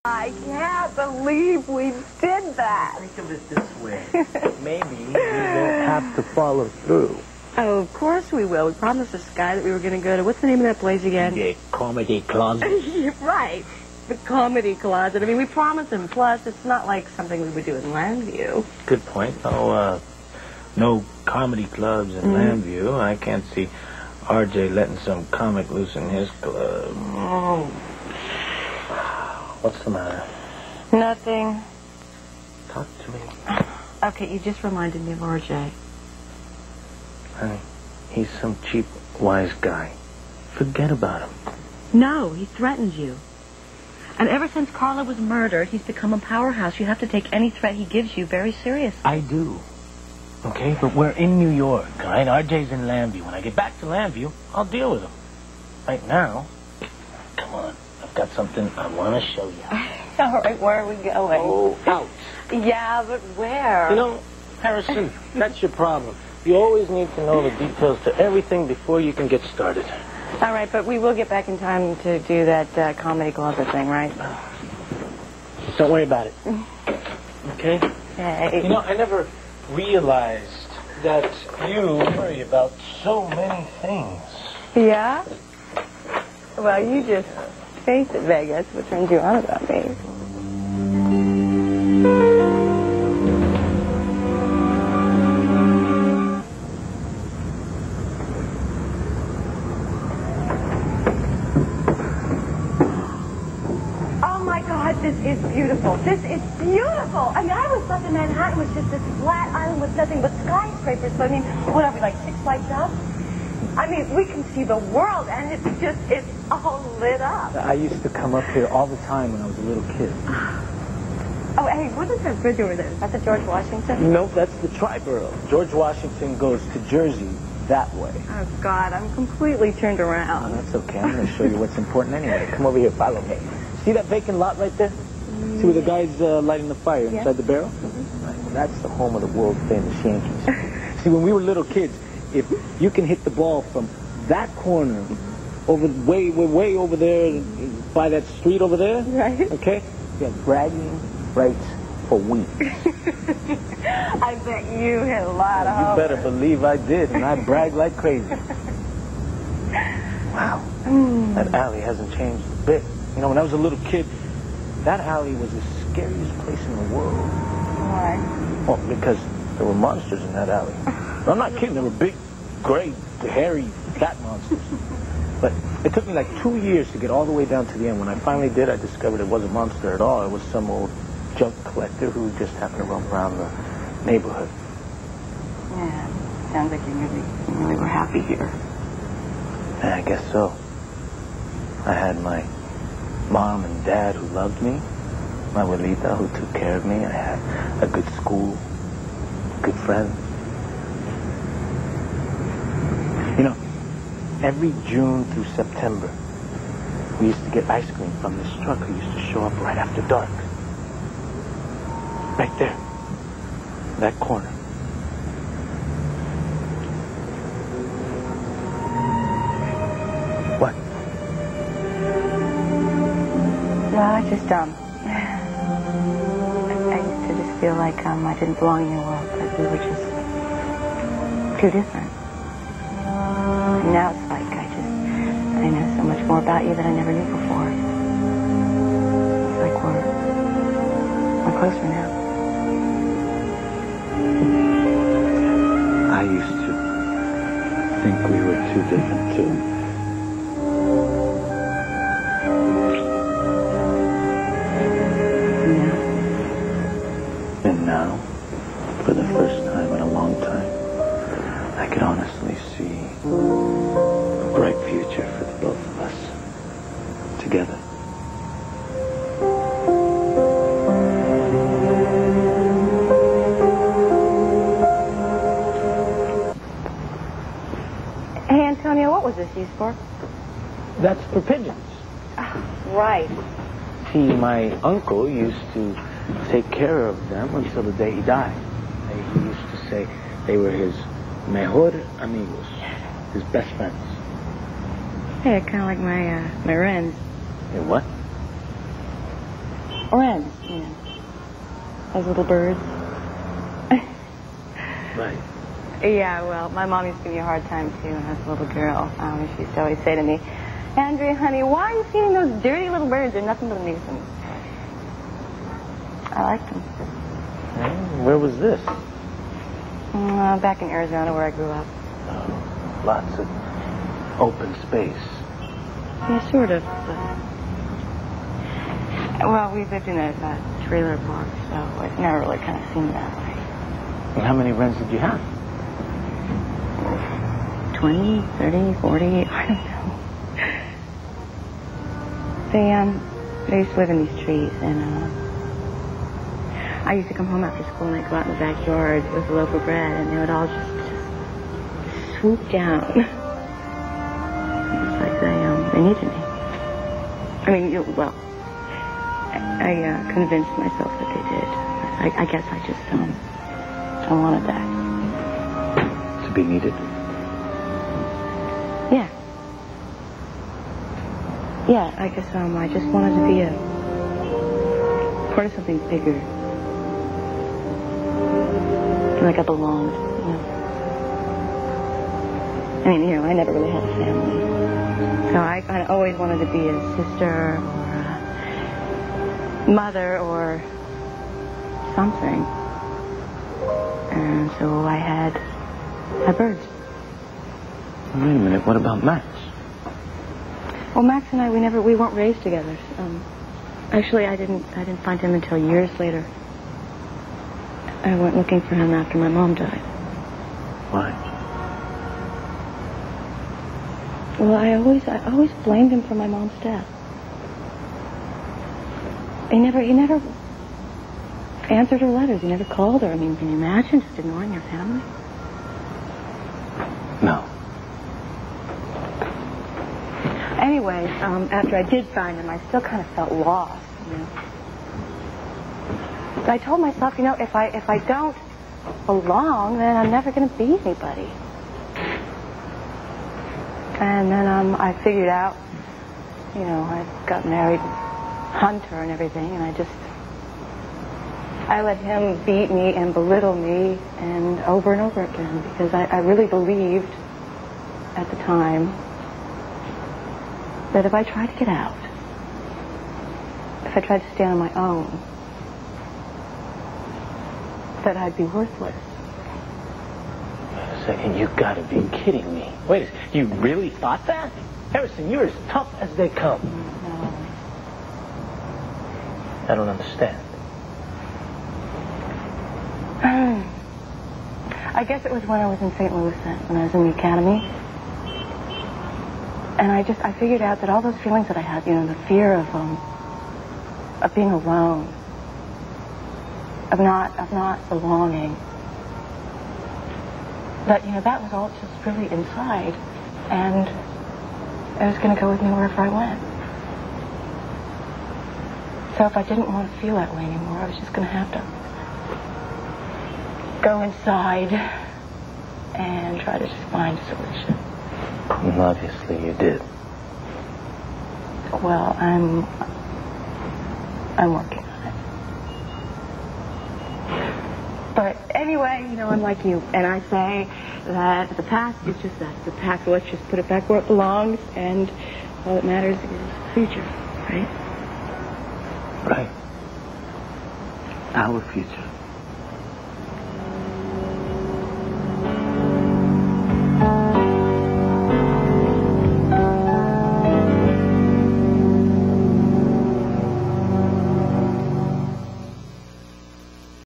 I can't believe we did that. Think of it this way. Maybe we won't have to follow through. Oh, of course we will. We promised this guy that we were going to go to... What's the name of that place again? The Comedy Closet. Right. The Comedy Closet. I mean, we promised him. Plus, it's not like something we would do in Landview. Good point. No comedy clubs in Landview. I can't see RJ letting some comic loose in his club. Oh. What's the matter? Nothing. Talk to me. Okay, you just reminded me of RJ. Honey, he's some cheap, wise guy. Forget about him. No, he threatened you. And ever since Carla was murdered, he's become a powerhouse. You have to take any threat he gives you very seriously. I do. Okay, but we're in New York, all right? RJ's in Landview. When I get back to Landview, I'll deal with him. Right now, come on. I've got something I want to show you. All right, where are we going? Oh, out. Yeah, but where? You know, Harrison, that's your problem. You always need to know the details to everything before you can get started. All right, but we will get back in time to do that comedy closet thing, right? Don't worry about it. Okay? Okay. You know, I never realized that you worry about so many things. Yeah? Well, you just face it, Vegas. What turns you on about me? This is beautiful. This is beautiful. I mean, I always thought that Manhattan was just this flat island with nothing but skyscrapers. But I mean, what are we, like 6 flights up? I mean, we can see the world, and it's all lit up. I used to come up here all the time when I was a little kid. Oh, hey, what is that bridge over there? Is that the George Washington? Nope, that's the Triborough. George Washington goes to Jersey that way. Oh, God, I'm completely turned around. Oh, that's okay. I'm going to show you what's important anyway. Come over here, follow me. See that vacant lot right there? See where the guy's lighting the fire inside the barrel? Right, well, that's the home of the world-famous Yankees. See, when we were little kids, if you can hit the ball from that corner over way over there by that street over there, right? Okay, you have bragging rights for weeks. I bet you hit a lot of You better believe I did, and I bragged like crazy. Wow, that alley hasn't changed a bit. You know, when I was a little kid, that alley was the scariest place in the world. Why? Well, because there were monsters in that alley. I'm not kidding. There were big, gray, hairy, fat monsters. But it took me like 2 years to get all the way down to the end. When I finally did, I discovered it wasn't a monster at all. It was some old junk collector who just happened to roam around the neighborhood. Yeah, sounds like you really were happy here. Yeah, I guess so. I had my mom and dad who loved me, my abuelita who took care of me. I had a good school, good friends. You know, every June through September, we used to get ice cream from this truck who used to show up right after dark. Right there, that corner. What? No, I just, I used to just feel like, I didn't belong in your world, like we were just too different. And now it's like I know so much more about you that I never knew before. It's like we're closer now. I used to think we were too different, too. And now, for the first time in a long time, I can honestly see a bright future for the both of us, together. Hey, Antonio, what was this used for? That's for pigeons. Right. See, my uncle used to take care of them until the day he died. He used to say they were his mejor amigos, his best friends. Hey, kind of like my wrens. Your what? Wrens, you know. Those little birds. Right. Yeah, well, my mom used to give me a hard time, too, when I was a little girl. She used to always say to me, Andrea, honey, why are you feeding those dirty little birds? They're nothing but a nuisance. I liked them. Where was this? Back in Arizona, where I grew up. Oh, lots of open space. Yeah, sort of. But... Well, we lived in a trailer park, so it never really kind of seemed that way. And how many wrens did you have? 20, 30, 40, I don't know. They used to live in these trees, and I used to come home after school and I'd go out in the backyard with a loaf of bread, and they would all just swoop down. It's like they needed me. I mean, well, I convinced myself that they did. I guess I just, I wanted that. To be needed? Yeah. Yeah, I guess I just wanted to be a part of something bigger. Like I belonged, you know. I mean, you know, I never really had a family. So I kind of always wanted to be a sister or a mother or something. And so I had birds. Wait a minute, what about Max? Well, Max and I, we weren't raised together. Actually, I didn't find him until years later. I went looking for him after my mom died. Why? Well, I always blamed him for my mom's death. He never answered her letters. He never called her. I mean, can you imagine just ignoring your family? No. Anyway, after I did find him, I still kind of felt lost, you know. But I told myself, you know, if I don't belong, then I'm never going to be anybody. And then I figured out, you know, I got married, Hunter and everything, and I let him beat me and belittle me and over again, because I really believed at the time that if I tried to get out, if I tried to stand on my own, that I'd be worthless. Wait a second, you gotta be kidding me. Wait a second, you really thought that? Harrison, you're as tough as they come. No. I don't understand. I guess it was when I was in St. Louis then, when I was in the academy. And I figured out that all those feelings that I had, you know, the fear of being alone, of not belonging, that, you know, that was all just really inside, and it was going to go with me wherever I went. So if I didn't want to feel that way anymore, I was just going to have to go inside and try to just find a solution. And obviously you did. Well, I'm working on it. But anyway, you know, I'm like you, and I say that the past is just that. The past, let's just put it back where it belongs, and all that matters is the future, right? Right. Our future.